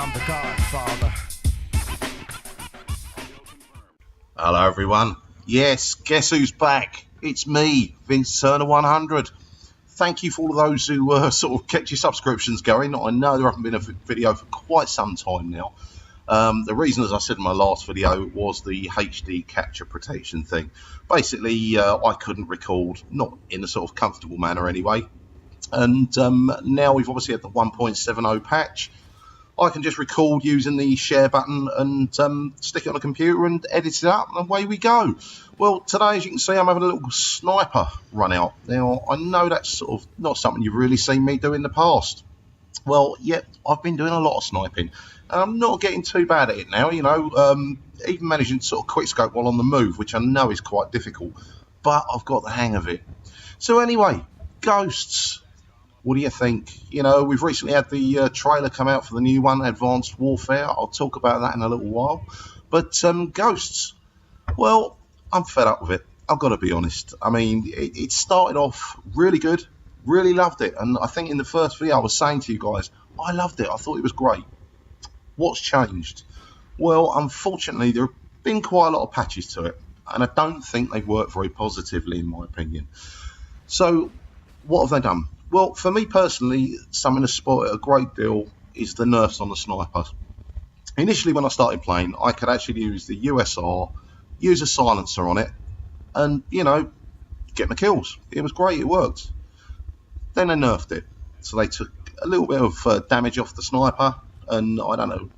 I'm the Godfather. Hello everyone. Yes, guess who's back? It's me, Vince Turner 100. Thank you for all of those who sort of kept your subscriptions going. I know there haven't been a video for quite some time now. The reason, as I said in my last video, was the HD capture protection thing. Basically, I couldn't record, not in a sort of comfortable manner anyway. And now we've obviously had the 1.70 patch. I can just record using the share button and stick it on a computer and edit it up, and away we go. Well, today, as you can see, I'm having a little sniper run out. Now, I know that's sort of not something you've really seen me do in the past. Well, yeah, I've been doing a lot of sniping, and I'm not getting too bad at it now, you know, even managing to sort of quickscope while on the move, which I know is quite difficult, but I've got the hang of it. So anyway, ghosts. What do you think? You know, we've recently had the trailer come out for the new one, Advanced Warfare. I'll talk about that in a little while. But ghosts, well, I'm fed up with it. I've got to be honest. I mean, it started off really good, really loved it. And I think in the first video I was saying to you guys, I loved it. I thought it was great. What's changed? Well, unfortunately, there have been quite a lot of patches to it. And I don't think they've worked very positively, in my opinion. So what have they done? Well, for me personally, something that's spotted a great deal is the nerfs on the snipers. Initially, when I started playing, I could actually use the USR, use a silencer on it, and, you know, get my kills. It was great, it worked. Then they nerfed it. So they took a little bit of damage off the sniper, and I don't know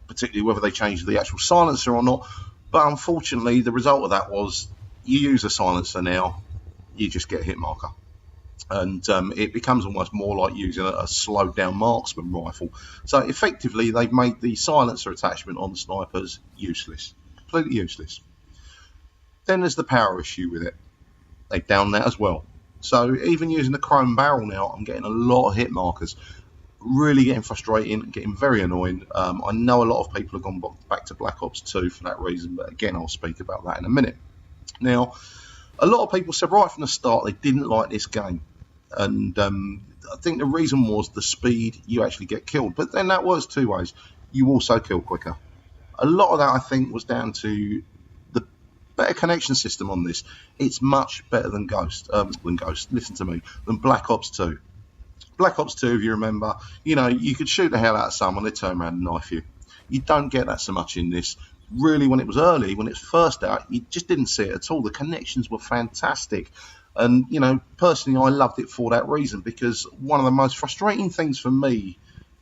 particularly whether they changed the actual silencer or not, but unfortunately, the result of that was you use a silencer now, you just get a hit marker. And it becomes almost more like using a slowed down marksman rifle. So effectively, they've made the silencer attachment on the snipers useless, completely useless. Then there's the power issue with it. They've downed that as well. So even using the chrome barrel now, I'm getting a lot of hit markers. Really getting frustrating, getting very annoying. I know a lot of people have gone back to Black Ops 2 for that reason, but again, I'll speak about that in a minute. Now, a lot of people said right from the start they didn't like this game. And I think the reason was the speed you actually get killed. But then that works two ways. You also kill quicker. A lot of that, I think, was down to the better connection system on this. It's much better than Ghost. Listen to me. Than Black Ops 2. Black Ops 2, if you remember, you know, you could shoot the hell out of someone, they'd turn around and knife you. You don't get that so much in this. Really, when it was early, when it was first out, you just didn't see it at all. The connections were fantastic. And, you know, personally, I loved it for that reason, because one of the most frustrating things for me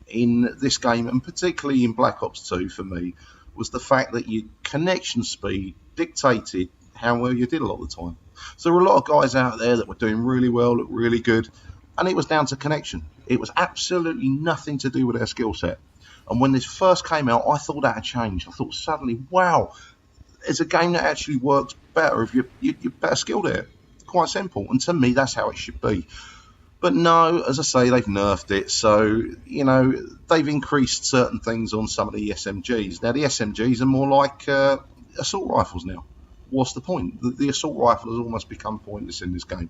in this game, and particularly in Black Ops 2 for me, was the fact that your connection speed dictated how well you did a lot of the time. So there were a lot of guys out there that were doing really well, looked really good, and it was down to connection. It was absolutely nothing to do with their skill set. And when this first came out, I thought that had changed. I thought suddenly, wow, it's a game that actually works better if you're better skilled at it. Quite simple, and to me that's how it should be. But no, as I say, they've nerfed it. So, you know, they've increased certain things on some of the SMGs. Now the SMGs are more like assault rifles now. What's the point? The assault rifle has almost become pointless in this game,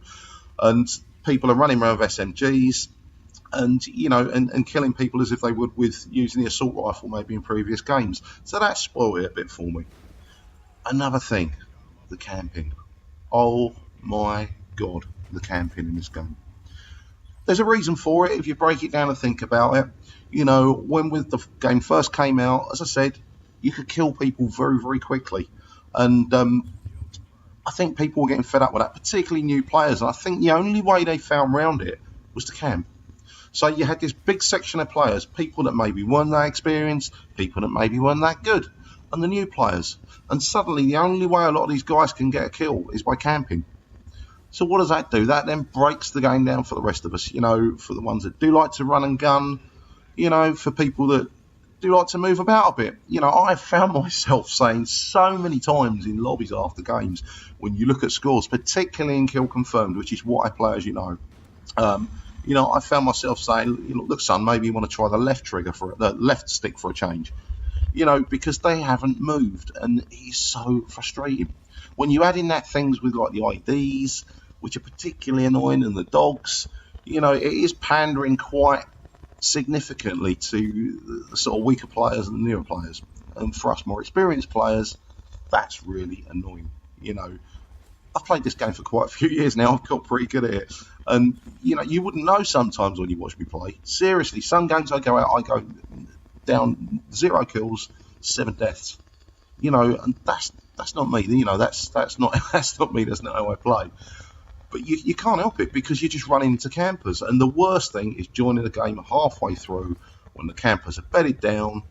and people are running around with SMGs and, you know, and killing people as if they would with using the assault rifle maybe in previous games. So that spoiled it a bit for me. Another thing, the camping. Oh my God, the camping in this game. There's a reason for it if you break it down and think about it. You know, when the game first came out, as I said, you could kill people very, very quickly. And I think people were getting fed up with that, particularly new players. And I think the only way they found around it was to camp. So you had this big section of players, people that maybe weren't that experienced, people that maybe weren't that good, and the new players. And suddenly the only way a lot of these guys can get a kill is by camping. So what does that do? That then breaks the game down for the rest of us, you know, for the ones that do like to run and gun, you know, for people that do like to move about a bit. You know, I've found myself saying so many times in lobbies after games, when you look at scores, particularly in Kill Confirmed, which is what I play, as you know, you know, I found myself saying, you know, look, son, maybe you want to try the left trigger the left stick for a change, you know, because they haven't moved, and it's so frustrating. When you add in that things with like the IDs, which are particularly annoying, and the dogs, you know, it is pandering quite significantly to the sort of weaker players and the newer players. And for us more experienced players, that's really annoying. You know, I've played this game for quite a few years now. I've got pretty good at it. And, you know, you wouldn't know sometimes when you watch me play. Seriously, some games I go out, I go down 0 kills, 7 deaths. You know, and that's not me. You know, that's not that's not me. That's not how I play. But you can't help it because you're just running into campers. And the worst thing is joining the game halfway through when the campers are bedded down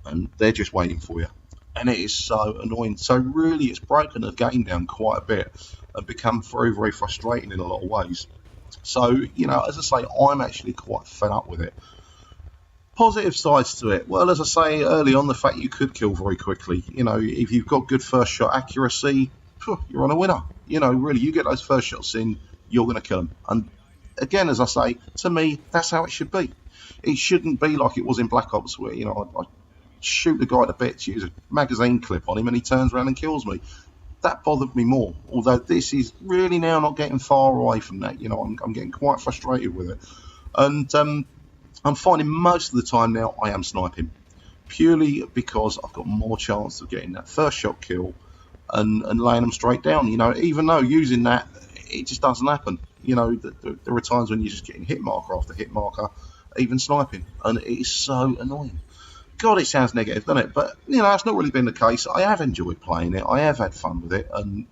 and they're just waiting for you. And it is so annoying. So really, it's broken the game down quite a bit and become very, very frustrating in a lot of ways. So, you know, as I say, I'm actually quite fed up with it. Positive sides to it. Well, as I say early on, the fact you could kill very quickly. You know, if you've got good first shot accuracy, you're on a winner. You know, really, you get those first shots in, you're going to kill them. And again, as I say, to me, that's how it should be. It shouldn't be like it was in Black Ops where, you know, I shoot the guy to bits, use a magazine clip on him, and he turns around and kills me. That bothered me more. Although this is really now not getting far away from that. You know, I'm getting quite frustrated with it. And I'm finding most of the time now I am sniping. Purely because I've got more chance of getting that first shot kill and laying them straight down. You know, even though using that, it just doesn't happen. You know, there are times when you're just getting hit marker after hit marker, even sniping. And it is so annoying. God, it sounds negative, doesn't it? But, you know, that's not really been the case. I have enjoyed playing it. I have had fun with it. And,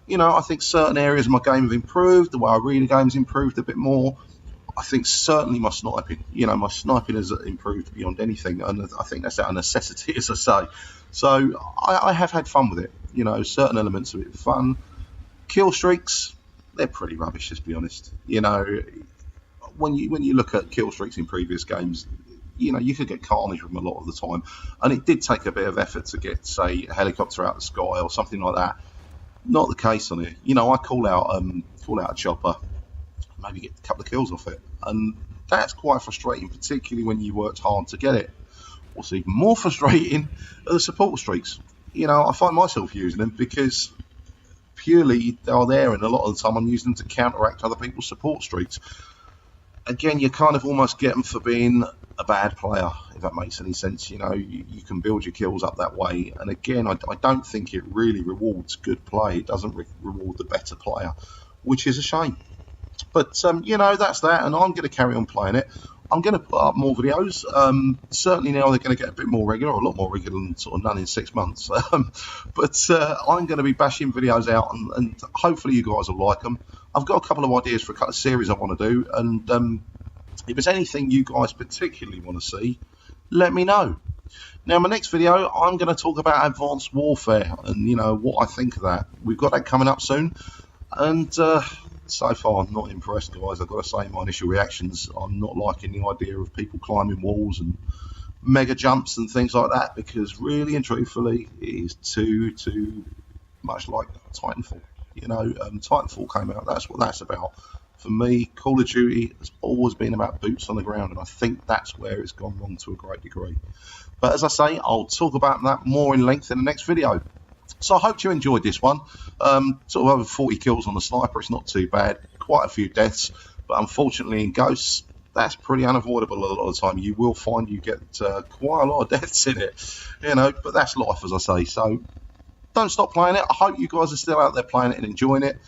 you know, I think certain areas of my game have improved. The way I read the game's improved a bit more. I think certainly my sniping. You know, my sniping has improved beyond anything. And I think that's out of necessity, as I say. So I have had fun with it. You know, certain elements of it are fun. Kill streaks, they're pretty rubbish, let's be honest. You know, when you look at kill streaks in previous games, you know, you could get carnage from a lot of the time. And it did take a bit of effort to get, say, a helicopter out of the sky or something like that. Not the case on it. You know, I call out a chopper, maybe get a couple of kills off it. And that's quite frustrating, particularly when you worked hard to get it. What's even more frustrating are the support streaks. You know, I find myself using them because purely they're there, and a lot of the time I'm using them to counteract other people's support streaks. Again, you kind of almost get them for being a bad player, if that makes any sense. You know, you can build your kills up that way. And again, I don't think it really rewards good play. It doesn't reward the better player, which is a shame. But, you know, that's that, and I'm going to carry on playing it. I'm going to put up more videos. Certainly now they're going to get a bit more regular, a lot more regular than sort of none in 6 months. But I'm going to be bashing videos out, and hopefully you guys will like them. I've got a couple of ideas for a couple of series I want to do, and if there's anything you guys particularly want to see, let me know. Now, my next video, I'm going to talk about advanced warfare and, you know, what I think of that. We've got that coming up soon, and so far I'm not impressed, guys. I've got to say, my initial reactions, I'm not liking the idea of people climbing walls and mega jumps and things like that, because really and truthfully it is too much like Titanfall. You know, Titanfall came out, that's what that's about. For me, Call of Duty has always been about boots on the ground, and I think that's where it's gone wrong to a great degree. But as I say, I'll talk about that more in length in the next video. So I hope you enjoyed this one. Sort of over 40 kills on the sniper, it's not too bad. Quite a few deaths, but unfortunately in Ghosts, that's pretty unavoidable a lot of the time. You will find you get quite a lot of deaths in it, you know, but that's life, as I say. So don't stop playing it. I hope you guys are still out there playing it and enjoying it.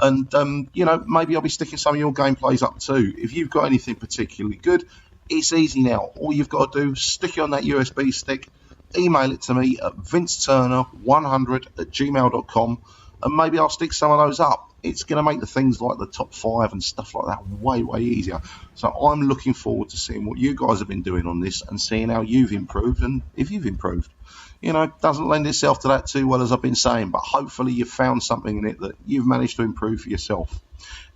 And, you know, maybe I'll be sticking some of your gameplays up too. If you've got anything particularly good, it's easy now. All you've got to do, stick it on that USB stick, email it to me at vinceturner100@gmail.com, and maybe I'll stick some of those up. It's going to make the things like the top 5 and stuff like that way, way easier. So I'm looking forward to seeing what you guys have been doing on this and seeing how you've improved and if you've improved. You know, it doesn't lend itself to that too well, as I've been saying, but hopefully you've found something in it that you've managed to improve for yourself.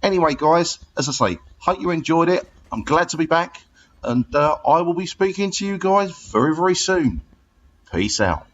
Anyway, guys, as I say, hope you enjoyed it. I'm glad to be back, and I will be speaking to you guys very, very soon. Peace out.